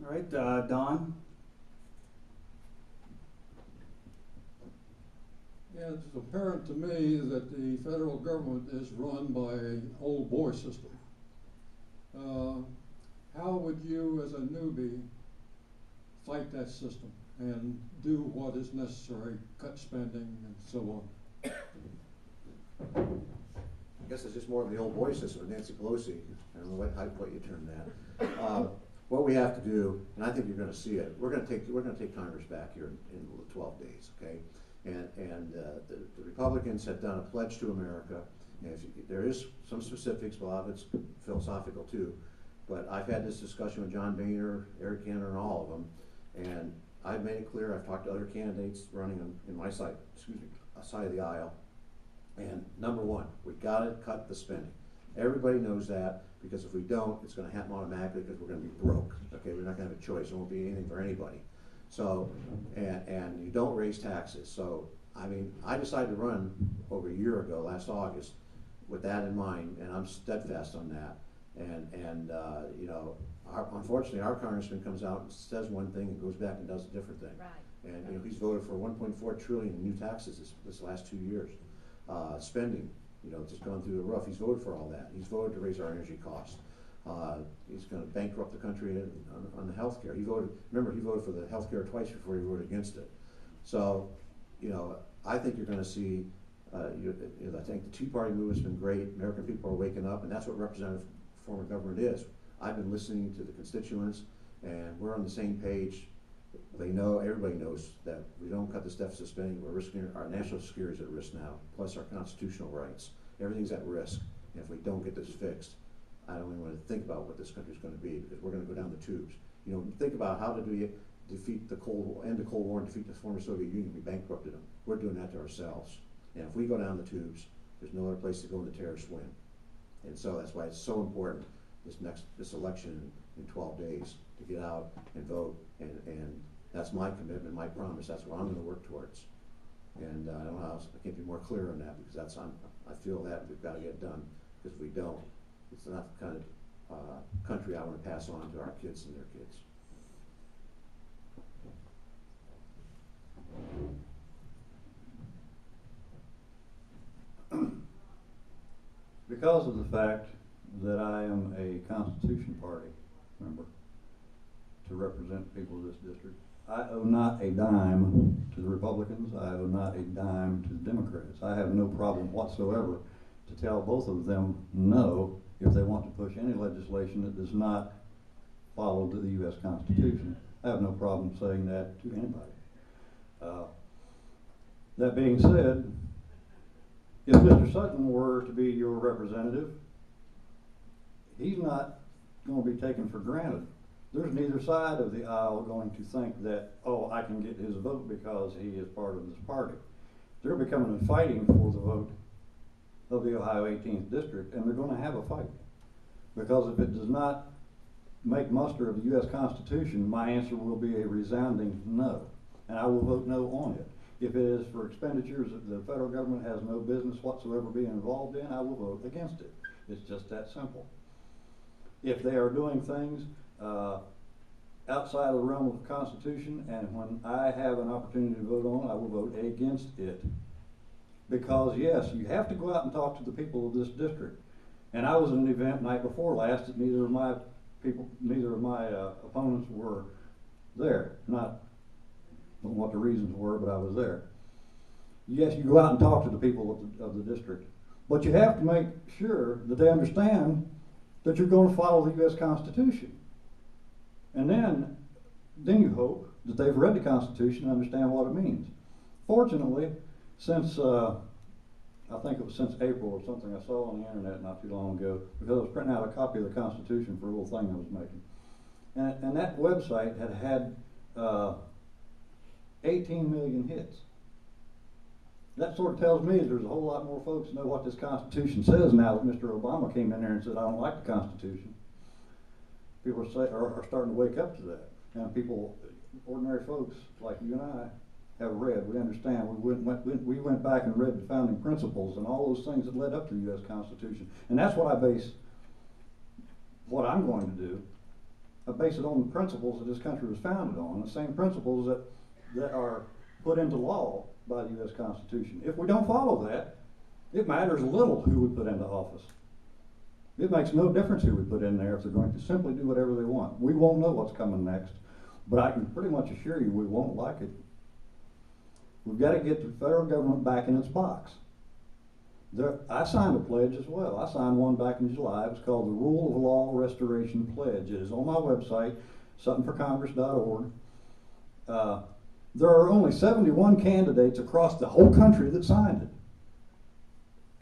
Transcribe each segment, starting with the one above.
All right, Don? Yeah, it's apparent to me that the federal government is run by an old boy system. How would you, as a newbie, fight that system and do what is necessary, cut spending and so on? I guess it's just more of the old boy system with Nancy Pelosi. I don't know what you term that. What we have to do, and I think you're going to see it. We're going to take Congress back here in 12 days, okay? And the Republicans have done a pledge to America. And there is some specifics, a lot of it's philosophical too. But I've had this discussion with John Boehner, Eric Cantor, and all of them, and I've made it clear. I've talked to other candidates running in my side, side of the aisle. And number one, we've got to cut the spending. Everybody knows that, because if we don't, it's going to happen automatically because we're going to be broke. Okay, we're not going to have a choice. There won't be anything for anybody. So, and you don't raise taxes. So, I mean, I decided to run over a year ago, last August, with that in mind, and I'm steadfast on that. And you know, unfortunately, our congressman comes out and says one thing and goes back and does a different thing. Right. And you know, he's voted for 1.4 trillion in new taxes this last 2 years. Spending, you know, just gone through the roof. He's voted for all that. He's voted to raise our energy costs. He's going to bankrupt the country on the health care. He voted. Remember, he voted for the health care twice before he voted against it. So, you know, I think you're going to see. I think the Tea Party movement's been great. American people are waking up, and that's what representative form of government is. I've been listening to the constituents, and we're on the same page. They know, everybody knows that if we don't cut this deficit spending, we're risking our national security is at risk now, plus our constitutional rights. Everything's at risk, and if we don't get this fixed, I don't even want to think about what this country's going to be, because we're going to go down the tubes. You know, think about how did we defeat the end the Cold War and defeat the former Soviet Union. We bankrupted them. We're doing that to ourselves. And if we go down the tubes, there's no other place to go when the terrorists win. And so that's why it's so important this election in 12 days to get out and vote, and that's my commitment, my promise. That's what I'm going to work towards. And I don't know how else, I can't be more clear on that, because I feel that we've got to get done. Because if we don't, it's not the kind of country I want to pass on to our kids and their kids. Because of the fact that I am a Constitution Party member to represent people of this district, I owe not a dime to the Republicans. I owe not a dime to the Democrats. I have no problem whatsoever to tell both of them no if they want to push any legislation that does not follow the U.S. Constitution. I have no problem saying that to anybody. That being said, if Mr. Sutton were to be your representative, he's not going to be taken for granted. There's neither side of the aisle going to think that, oh, I can get his vote because he is part of this party. They're becoming and fighting for the vote of the Ohio 18th District, and they're going to have a fight. Because if it does not make muster of the U.S. Constitution, my answer will be a resounding no, and I will vote no on it. If it is for expenditures that the federal government has no business whatsoever being involved in, I will vote against it. It's just that simple. If they are doing things outside of the realm of the Constitution, and when I have an opportunity to vote on it, I will vote against it. Because yes, you have to go out and talk to the people of this district. And I was at an event night before last that neither of my opponents were there. Not what the reasons were, but I was there. Yes, you go out and talk to the people of the district, but you have to make sure that they understand that you're going to follow the U.S. Constitution. And then you hope that they've read the Constitution and understand what it means. Fortunately, since I think it was since April or something, I saw on the internet not too long ago, because I was printing out a copy of the Constitution for a little thing I was making. And that website had 18 million hits. That sort of tells me there's a whole lot more folks know what this Constitution says now that Mr. Obama came in there and said, I don't like the Constitution. People are starting to wake up to that. And people, ordinary folks like you and I, have read, we understand. We went back and read the founding principles and all those things that led up to the U.S. Constitution. And that's what I base what I'm going to do I base it on the principles that this country was founded on, the same principles that are put into law by the U.S. Constitution. If we don't follow that, it matters little who we put into office. It makes no difference who we put in there if they're going to simply do whatever they want. We won't know what's coming next, but I can pretty much assure you we won't like it. We've got to get the federal government back in its box. I signed a pledge as well. I signed one back in July. It was called the Rule of Law Restoration Pledge. It is on my website, somethingforcongress.org. There are only 71 candidates across the whole country that signed it.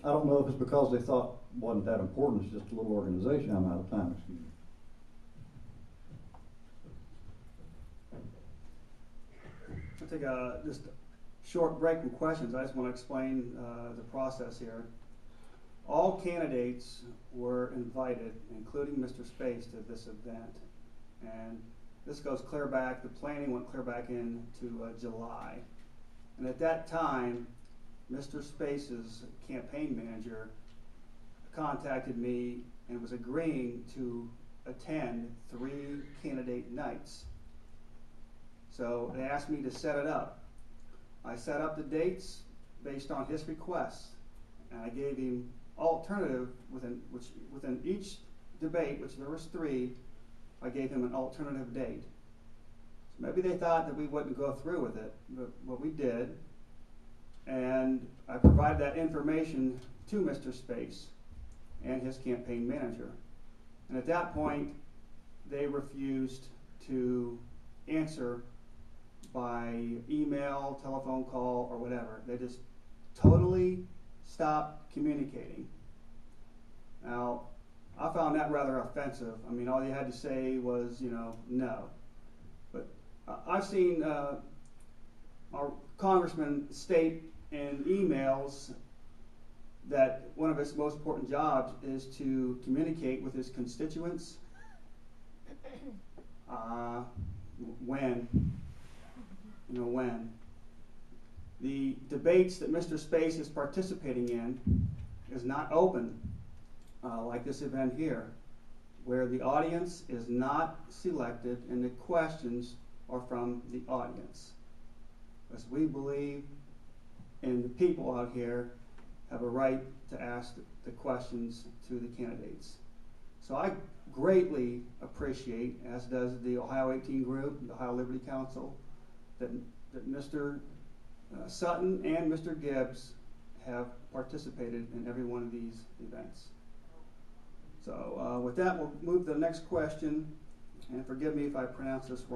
I don't know if it's because they thought it wasn't that important. It's just a little organization. I'm out of time, excuse me. I'll take just a short break from questions. I just want to explain the process here. All candidates were invited, including Mr. Space, to this event. And this goes clear back, the planning went clear back into July. And at that time, Mr. Space's campaign manager contacted me and was agreeing to attend 3 candidate nights. So they asked me to set it up. I set up the dates based on his requests, and I gave him alternative within each debate, which there was 3, I gave him an alternative date. So maybe they thought that we wouldn't go through with it, but we did. And I provided that information to Mr. Space and his campaign manager. And at that point, they refused to answer by email, telephone call, or whatever. They just totally stopped communicating. Now, I found that rather offensive. I mean, all you had to say was, no. But I've seen our congressman state in emails that one of his most important jobs is to communicate with his constituents. When? When? The debates that Mr. Space is participating in is not open like this event here, where the audience is not selected and the questions are from the audience. Because we believe and the people out here have a right to ask the questions to the candidates. So I greatly appreciate, as does the Ohio 18 group, the Ohio Liberty Council, that Mr. Sutton and Mr. Gibbs have participated in every one of these events. So with that, we'll move to the next question, and forgive me if I pronounce this wrong.